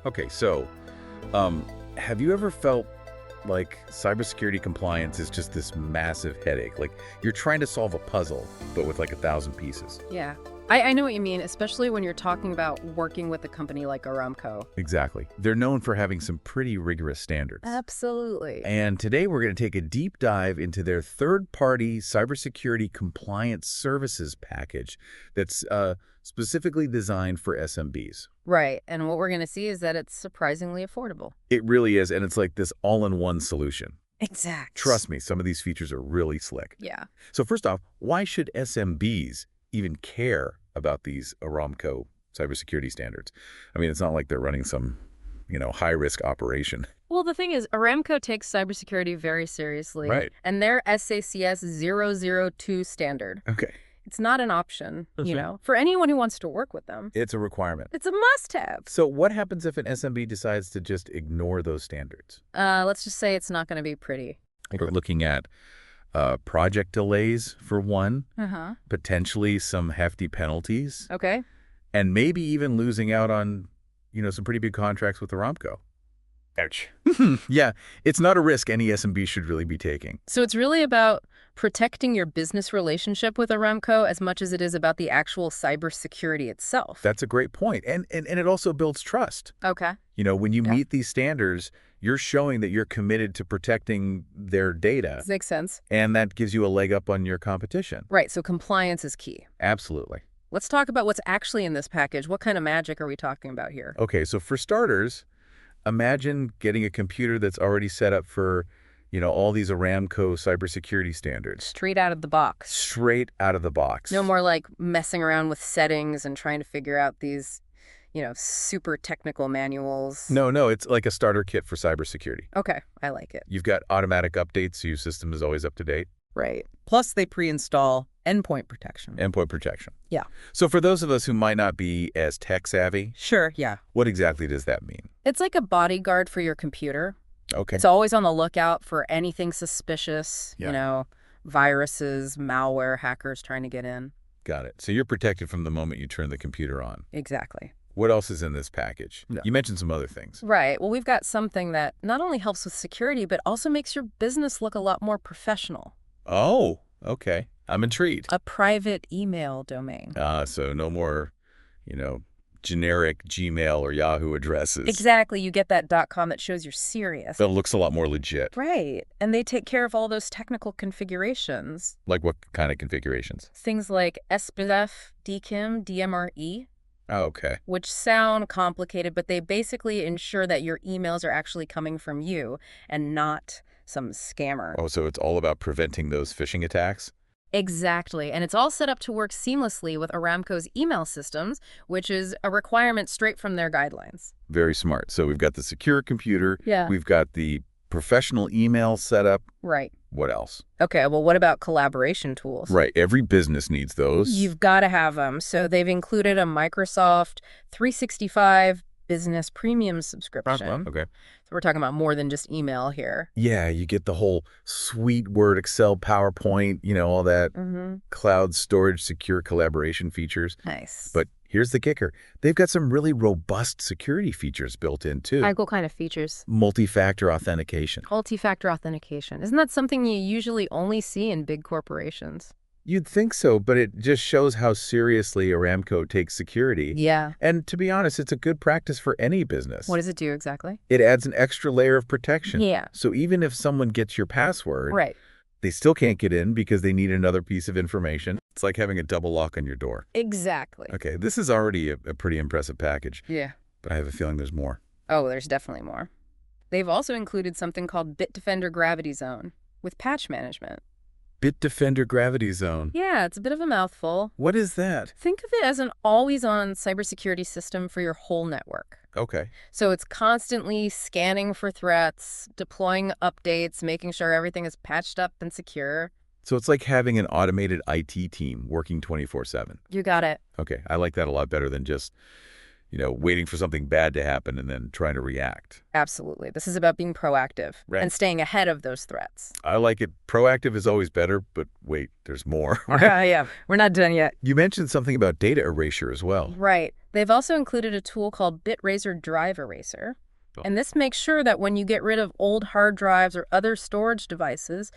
Okay, so have you ever felt like cybersecurity compliance is just this massive headache? Like you're trying to solve a puzzle, but with like 1,000 pieces. Yeah. I know what you mean, especially when you're talking about working with a company like Aramco. Exactly. They're known for having some pretty rigorous standards. Absolutely. And today we're going to take a deep dive into their third-party cybersecurity compliance services package that's specifically designed for SMBs. Right. And what we're going to see is that it's surprisingly affordable. It really is, and it's like this all-in-one solution. Exact. Trust me, some of these features are really slick. Yeah. So first off, why should SMBs even care about these Aramco cybersecurity standards? I mean, it's not like they're running some, high-risk operation. Well, the thing is, Aramco takes cybersecurity very seriously. Right. And their SACS 002 standard. Okay. It's not an option, That's right. for anyone who wants to work with them. It's a requirement. It's a must-have. So what happens if an SMB decides to just ignore those standards? Let's just say it's not going to be pretty. We're looking at project delays, for one, Uh-huh. potentially some hefty penalties, Okay. and maybe even losing out on, some pretty big contracts with Aramco. Ouch. Yeah, it's not a risk any SMB should really be taking. So it's really about protecting your business relationship with Aramco as much as it is about the actual cybersecurity itself. That's a great point. And it also builds trust. Okay. When you Yeah. meet these standards, you're showing that you're committed to protecting their data. Makes sense. And that gives you a leg up on your competition. Right. So compliance is key. Absolutely. Let's talk about what's actually in this package. What kind of magic are we talking about here? Okay, so for starters, imagine getting a computer that's already set up for, all these Aramco cybersecurity standards. Straight out of the box. Straight out of the box. No more like messing around with settings and trying to figure out these, super technical manuals. No, it's like a starter kit for cybersecurity. Okay, I like it. You've got automatic updates, so your system is always up to date. Right. Plus, they pre-install endpoint protection. Endpoint protection. Yeah. So for those of us who might not be as tech savvy, Sure, yeah. what exactly does that mean? It's like a bodyguard for your computer. Okay. It's always on the lookout for anything suspicious, Yeah. Viruses, malware, hackers trying to get in. Got it. So you're protected from the moment you turn the computer on. Exactly. What else is in this package? Yeah. You mentioned some other things. Right. Well, we've got something that not only helps with security, but also makes your business look a lot more professional. Oh, okay. I'm intrigued. A private email domain. So no more, generic Gmail or Yahoo addresses. Exactly. You get that .com that shows you're serious. That looks a lot more legit. Right. And they take care of all those technical configurations. Like what kind of configurations? Things like SPF, DKIM, DMRE, Oh, okay. which sound complicated, but they basically ensure that your emails are actually coming from you and not some scammer. Oh, so it's all about preventing those phishing attacks? Exactly. And it's all set up to work seamlessly with Aramco's email systems, which is a requirement straight from their guidelines. Very smart. So we've got the secure computer. Yeah. We've got the professional email setup. Right. What else? Okay, well, what about collaboration tools? Right. Every business needs those. You've got to have them. So they've included a Microsoft 365 Business Premium subscription. Okay. So we're talking about more than just email here. Yeah, you get the whole suite Word, Excel, PowerPoint, all that cloud storage, secure collaboration features. Nice. But here's the kicker. They've got some really robust security features built in, too. What kind of features? Multi-factor authentication. Multi-factor authentication. Isn't that something you usually only see in big corporations? You'd think so, but it just shows how seriously Aramco takes security. Yeah. And to be honest, it's a good practice for any business. What does it do exactly? It adds an extra layer of protection. Yeah. So even if someone gets your password, Right. they still can't get in because they need another piece of information. It's like having a double lock on your door. Exactly. Okay, this is already a pretty impressive package, Yeah. but I have a feeling there's more. Oh, there's definitely more. They've also included something called Bitdefender GravityZone with patch management. Bitdefender GravityZone. Yeah, it's a bit of a mouthful. What is that? Think of it as an always-on cybersecurity system for your whole network. Okay. So it's constantly scanning for threats, deploying updates, making sure everything is patched up and secure. So it's like having an automated IT team working 24/7. You got it. Okay, I like that a lot better than just, waiting for something bad to happen and then trying to react. Absolutely. This is about being proactive Right. and staying ahead of those threats. I like it. Proactive is always better, but wait, there's more. Yeah, we're not done yet. You mentioned something about data erasure as well. Right. They've also included a tool called BitRaser Drive Eraser. And this makes sure that when you get rid of old hard drives or other storage devices,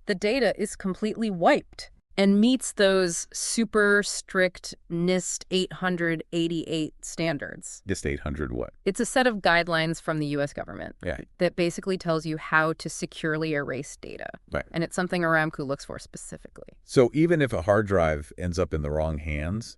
the data is completely wiped and meets those super strict NIST 888 standards. NIST 800 what? It's a set of guidelines from the U.S. government Yeah. that basically tells you how to securely erase data. Right. And it's something Aramco looks for specifically. So even if a hard drive ends up in the wrong hands,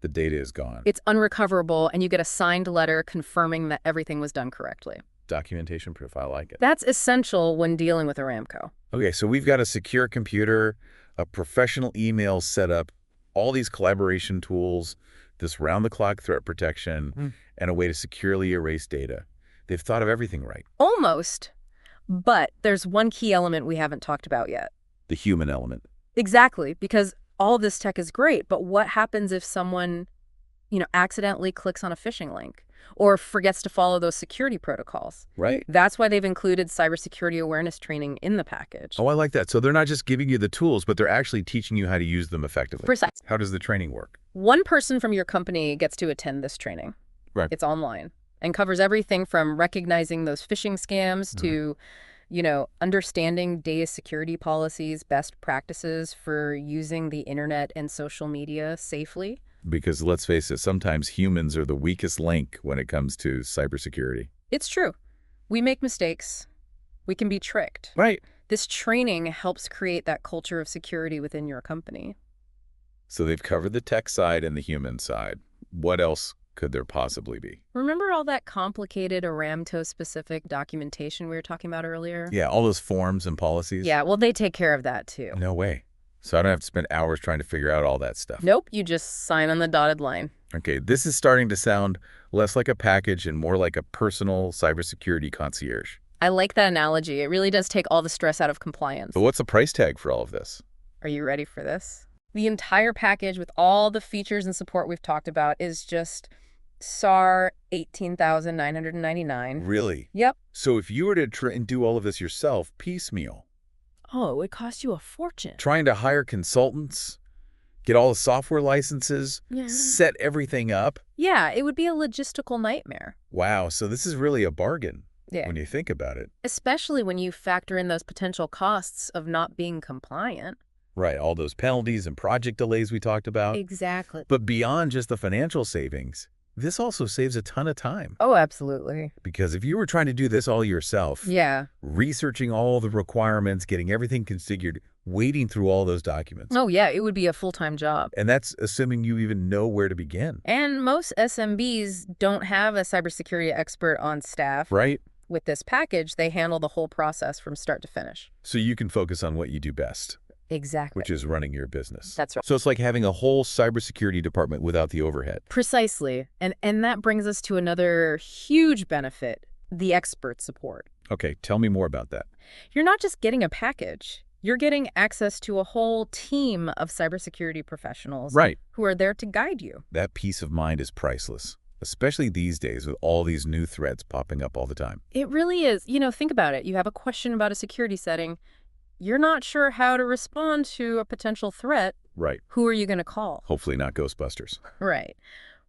the data is gone. It's unrecoverable, and you get a signed letter confirming that everything was done correctly. Documentation proof, I like it. That's essential when dealing with Aramco. Okay, so we've got a secure computer, a professional email setup, all these collaboration tools, this round-the-clock threat protection, and a way to securely erase data. They've thought of everything right. Almost. But there's one key element we haven't talked about yet. The human element. Exactly, because all this tech is great, but what happens if someone, accidentally clicks on a phishing link or forgets to follow those security protocols? Right. That's why they've included Cybersecurity Awareness Training in the package. Oh, I like that. So they're not just giving you the tools, but they're actually teaching you how to use them effectively. Precise. How does the training work? One person from your company gets to attend this training. Right. It's online and covers everything from recognizing those phishing scams to understanding data security policies, best practices for using the internet and social media safely. Because let's face it, sometimes humans are the weakest link when it comes to cybersecurity. It's true. We make mistakes. We can be tricked. Right. This training helps create that culture of security within your company. So they've covered the tech side and the human side. What else could there possibly be? Remember all that complicated Aramco-specific documentation we were talking about earlier? Yeah, all those forms and policies? Yeah, well, they take care of that too. No way. So I don't have to spend hours trying to figure out all that stuff. Nope, you just sign on the dotted line. Okay, this is starting to sound less like a package and more like a personal cybersecurity concierge. I like that analogy. It really does take all the stress out of compliance. But what's the price tag for all of this? Are you ready for this? The entire package with all the features and support we've talked about is just SAR $18,999. Really? Yep. So if you were to try and do all of this yourself, piecemeal, Oh, it would cost you a fortune. trying to hire consultants, get all the software licenses, Yeah. set everything up. Yeah, it would be a logistical nightmare. Wow, so this is really a bargain Yeah. when you think about it. Especially when you factor in those potential costs of not being compliant. Right, all those penalties and project delays we talked about. Exactly. But beyond just the financial savings, this also saves a ton of time. Oh, absolutely. Because if you were trying to do this all yourself, Yeah. researching all the requirements, getting everything configured, wading through all those documents. Oh, yeah, it would be a full-time job. And that's assuming you even know where to begin. And most SMBs don't have a cybersecurity expert on staff. Right? With this package, they handle the whole process from start to finish. So you can focus on what you do best, Exactly. which is running your business. That's right. So it's like having a whole cybersecurity department without the overhead. Precisely. And that brings us to another huge benefit, the expert support. Okay, tell me more about that. You're not just getting a package. You're getting access to a whole team of cybersecurity professionals Right. who are there to guide you. That peace of mind is priceless, especially these days with all these new threats popping up all the time. It really is. Think about it. You have a question about a security setting. You're not sure how to respond to a potential threat. Right. Who are you going to call? Hopefully not Ghostbusters. Right.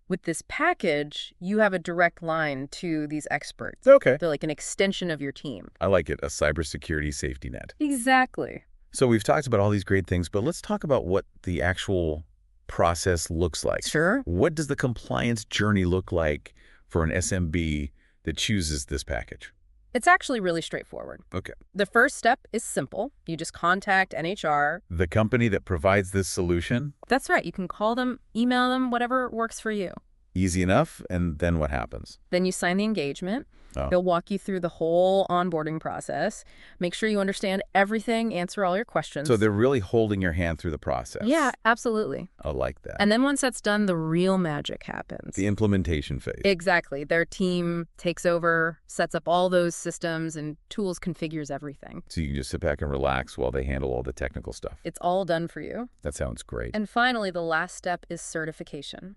With this package, you have a direct line to these experts. Okay. They're like an extension of your team. I like it, a cybersecurity safety net. Exactly. So we've talked about all these great things, but let's talk about what the actual process looks like. Sure. What does the compliance journey look like for an SMB that chooses this package? It's actually really straightforward. Okay. The first step is simple. You just contact NHR. The company that provides this solution, That's right. You can call them, email them, whatever works for you. easy enough, and then what happens? Then you sign the engagement. Oh. They'll walk you through the whole onboarding process. Make sure you understand everything, answer all your questions. So they're really holding your hand through the process. Yeah, absolutely. I like that. And then once that's done, the real magic happens. The implementation phase. Exactly. Their team takes over, sets up all those systems, and tools configures everything. So you can just sit back and relax while they handle all the technical stuff. It's all done for you. That sounds great. And finally, the last step is certification.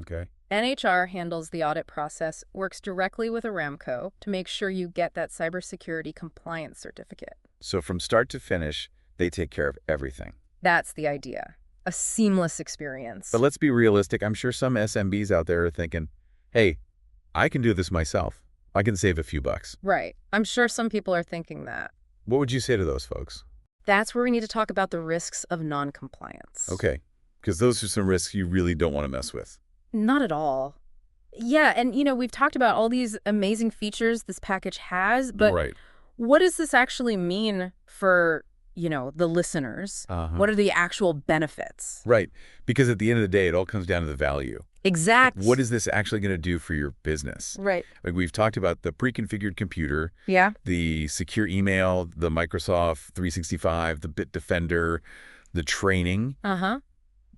Okay. NHR handles the audit process, works directly with Aramco to make sure you get that cybersecurity compliance certificate. So from start to finish, they take care of everything. That's the idea. A seamless experience. But let's be realistic. I'm sure some SMBs out there are thinking, hey, I can do this myself. I can save a few bucks. Right. I'm sure some people are thinking that. What would you say to those folks? That's where we need to talk about the risks of non-compliance. Okay, because those are some risks you really don't want to mess with. Not at all. Yeah, and we've talked about all these amazing features this package has, but Right. what does this actually mean for, the listeners? What are the actual benefits? Right, because at the end of the day, it all comes down to the value. Exactly. What is this actually going to do for your business? Right. Like we've talked about the pre-configured computer, Yeah. the secure email, the Microsoft 365, the Bitdefender, the training. Uh-huh.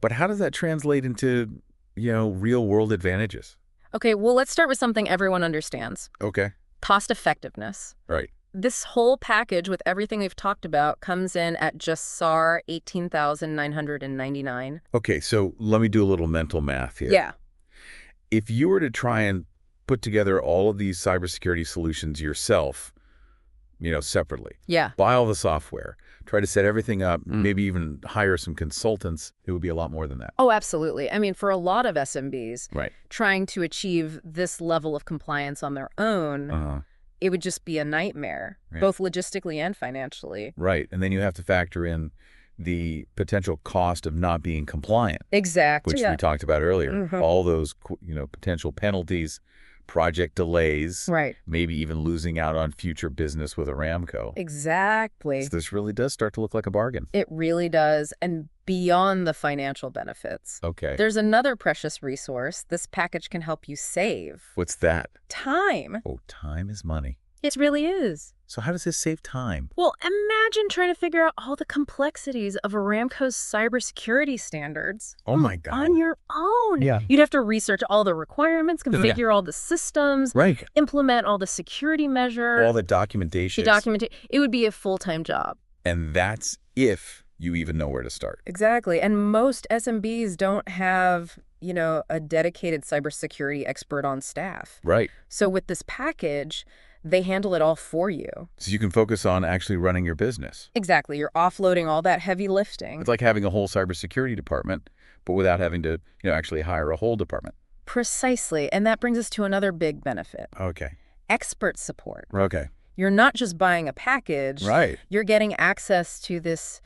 But how does that translate into, real-world advantages? Okay, well, let's start with something everyone understands. Okay. Cost effectiveness. Right. This whole package with everything we've talked about comes in at just SAR $18,999. Okay, so let me do a little mental math here. Yeah. If you were to try and put together all of these cybersecurity solutions yourself, separately, Yeah. buy all the software, try to set everything up, maybe even hire some consultants, it would be a lot more than that. Oh, absolutely. I mean, for a lot of SMBs, Right. trying to achieve this level of compliance on their own, it would just be a nightmare, Yeah. both logistically and financially. Right. And then you have to factor in the potential cost of not being compliant, Exactly. which Yeah. we talked about earlier. Mhm. All those, potential penalties, project delays, Right. maybe even losing out on future business with Aramco. Exactly. So this really does start to look like a bargain. It really does. And beyond the financial benefits, Okay. there's another precious resource this package can help you save. What's that? Time. Oh, time is money. It really is. So how does this save time? Well, imagine trying to figure out all the complexities of Aramco's cybersecurity standards Oh my God. on your own. Yeah. You'd have to research all the requirements, configure all the systems, Right. implement all the security measures, All the documentation. It would be a full-time job. And that's if you even know where to start. Exactly. And most SMBs don't have, a dedicated cybersecurity expert on staff. Right. So with this package, they handle it all for you. So you can focus on actually running your business. Exactly. You're offloading all that heavy lifting. It's like having a whole cybersecurity department, but without having to, actually hire a whole department. Precisely. And that brings us to another big benefit. Okay. Expert support. Okay. You're not just buying a package. Right. You're getting access to this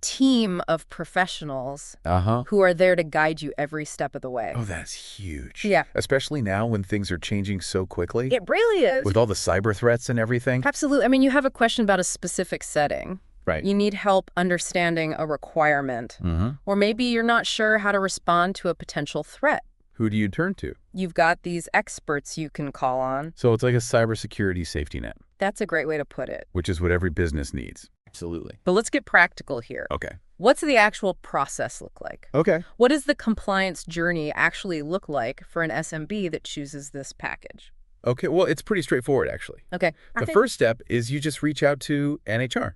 team of professionals Uh-huh. who are there to guide you every step of the way. Oh, that's huge. Yeah. Especially now when things are changing so quickly. It really is. With all the cyber threats and everything. Absolutely. I mean, you have a question about a specific setting. Right. You need help understanding a requirement. Mm-hmm. Or maybe you're not sure how to respond to a potential threat. Who do you turn to? You've got these experts you can call on. So it's like a cybersecurity safety net, That's a great way to put it. which is what every business needs. Absolutely. But let's get practical here. Okay. What's the actual process look like? Okay. What does the compliance journey actually look like for an SMB that chooses this package? Okay. Well, it's pretty straightforward, actually. Okay. The first step is you just reach out to NHR.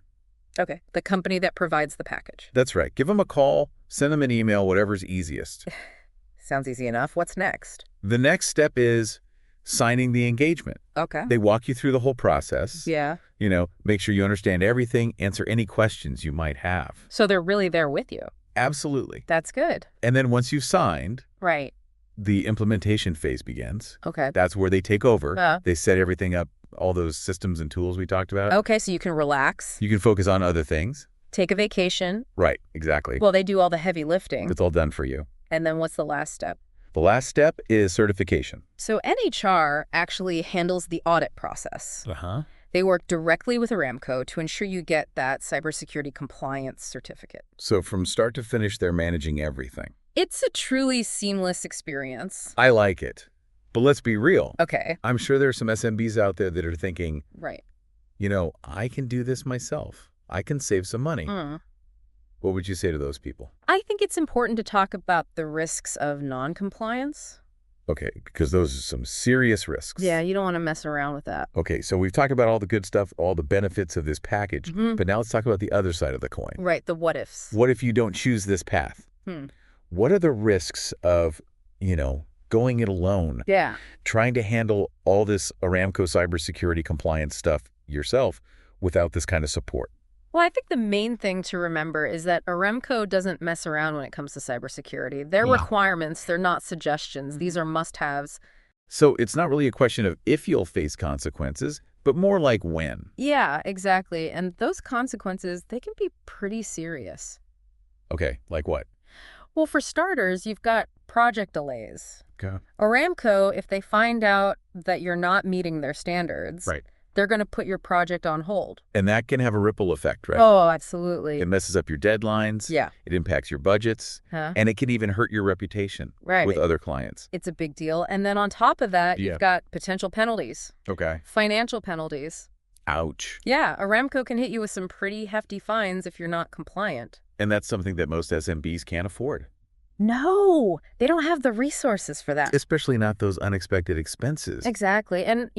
Okay. The company that provides the package. That's right. Give them a call, send them an email, whatever's easiest. Sounds easy enough. What's next? The next step is signing the engagement. Okay. They walk you through the whole process. Yeah. Make sure you understand everything, answer any questions you might have. So they're really there with you. Absolutely. That's good. And then once you've signed, Right. the implementation phase begins. Okay. That's where they take over. Uh. They set everything up, all those systems and tools we talked about. Okay, so you can relax, You can focus on other things. take a vacation. Right, exactly. Well, they do all the heavy lifting. It's all done for you. And then what's the last step? The last step is certification. So NHR actually handles the audit process. Uh-huh. They work directly with Aramco to ensure you get that cybersecurity compliance certificate. So from start to finish, they're managing everything. It's a truly seamless experience. I like it. But let's be real. Okay, I'm sure there's some SMBs out there that are thinking, right. I can do this myself. I can save some money. What would you say to those people? I think it's important to talk about the risks of non-compliance. Okay, because those are some serious risks. Yeah, you don't want to mess around with that. Okay, so we've talked about all the good stuff, all the benefits of this package, Mhm. but now let's talk about the other side of the coin. Right, the what ifs. What if you don't choose this path? Hmm. What are the risks of, going it alone, Yeah. trying to handle all this Aramco cybersecurity compliance stuff yourself without this kind of support. Well, I think the main thing to remember is that Aramco doesn't mess around when it comes to cybersecurity. They're requirements, they're not suggestions. These are must-haves. So it's not really a question of if you'll face consequences, but more like when. Yeah, exactly. And those consequences, they can be pretty serious. Okay, like what? Well, for starters, you've got project delays. Okay. Aramco, if they find out that you're not meeting their standards, Right. they're going to put your project on hold. And that can have a ripple effect, right? Oh, absolutely. It messes up your deadlines. Yeah. It impacts your budgets. Huh? And it can even hurt your reputation Right. with other clients. It's a big deal. And then on top of that, Yeah. you've got potential penalties, Okay. financial penalties. Ouch. Yeah, Aramco can hit you with some pretty hefty fines if you're not compliant. And that's something that most SMBs can't afford. No, they don't have the resources for that. Especially not those unexpected expenses. Exactly. And,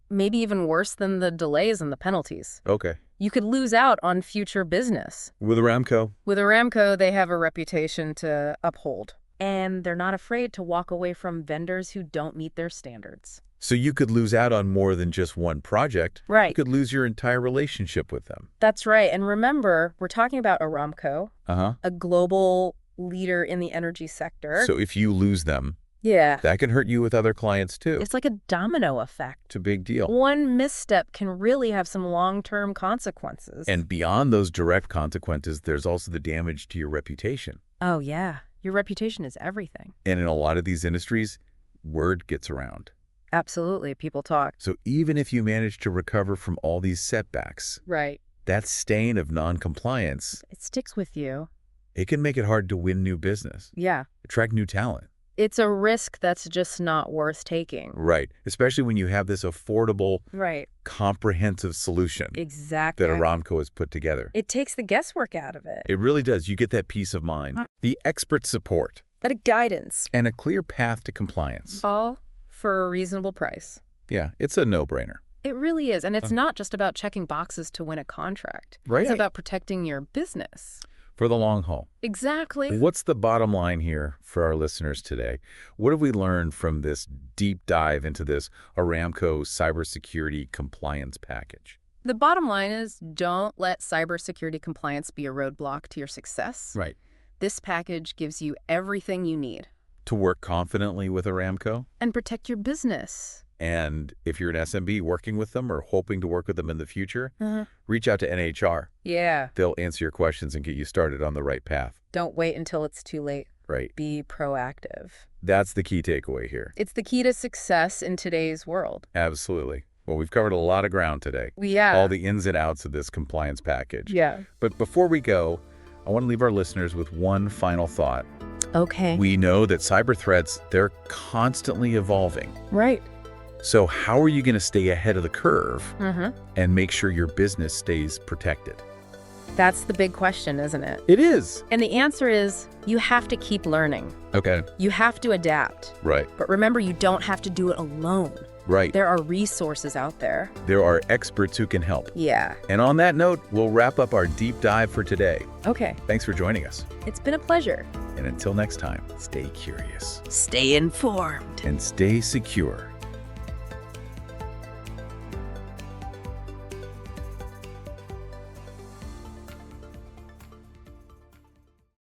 maybe even worse than the delays and the penalties. Okay. You could lose out on future business. With Aramco. With Aramco, they have a reputation to uphold. And they're not afraid to walk away from vendors who don't meet their standards. So you could lose out on more than just one project. Right. You could lose your entire relationship with them. That's right. And remember, we're talking about Aramco, Uh-huh. a global leader in the energy sector. So if you lose them, yeah. that can hurt you with other clients too. It's like a domino effect. It's a big deal. One misstep can really have some long-term consequences. And beyond those direct consequences, there's also the damage to your reputation. Oh, yeah. Your reputation is everything. And in a lot of these industries, word gets around. Absolutely. People talk. So even if you manage to recover from all these setbacks, Right. that stain of non-compliance, It sticks with you. it can make it hard to win new business, Yeah. attract new talent. It's a risk that's just not worth taking. Right. Especially when you have this affordable, Right. comprehensive solution Exactly. that Aramco has put together. It takes the guesswork out of it. It really does. You get that peace of mind, the expert support, That guidance. and a clear path to compliance. All for a reasonable price. Yeah, it's a no-brainer. It really is. And it's not just about checking boxes to win a contract. Right. It's about protecting your business. For the long haul. Exactly. What's the bottom line here for our listeners today? What have we learned from this deep dive into this Aramco cybersecurity compliance package? The bottom line is don't let cybersecurity compliance be a roadblock to your success. Right. This package gives you everything you need. To work confidently with Aramco? And protect your business. And if you're an SMB working with them or hoping to work with them in the future, reach out to NHR. Yeah. They'll answer your questions and get you started on the right path. Don't wait until it's too late. Right. Be proactive. That's the key takeaway here. It's the key to success in today's world. Absolutely. Well, we've covered a lot of ground today. Yeah. All the ins and outs of this compliance package. Yeah. But before we go, I want to leave our listeners with one final thought. Okay. We know that cyber threats, they're constantly evolving. Right. So how are you going to stay ahead of the curve and make sure your business stays protected? That's the big question, isn't it? It is. And the answer is you have to keep learning. Okay. You have to adapt. Right. But remember, you don't have to do it alone. Right. There are resources out there. There are experts who can help. Yeah. And on that note, we'll wrap up our deep dive for today. Okay. Thanks for joining us. It's been a pleasure. And until next time, stay curious Stay informed. and stay secure.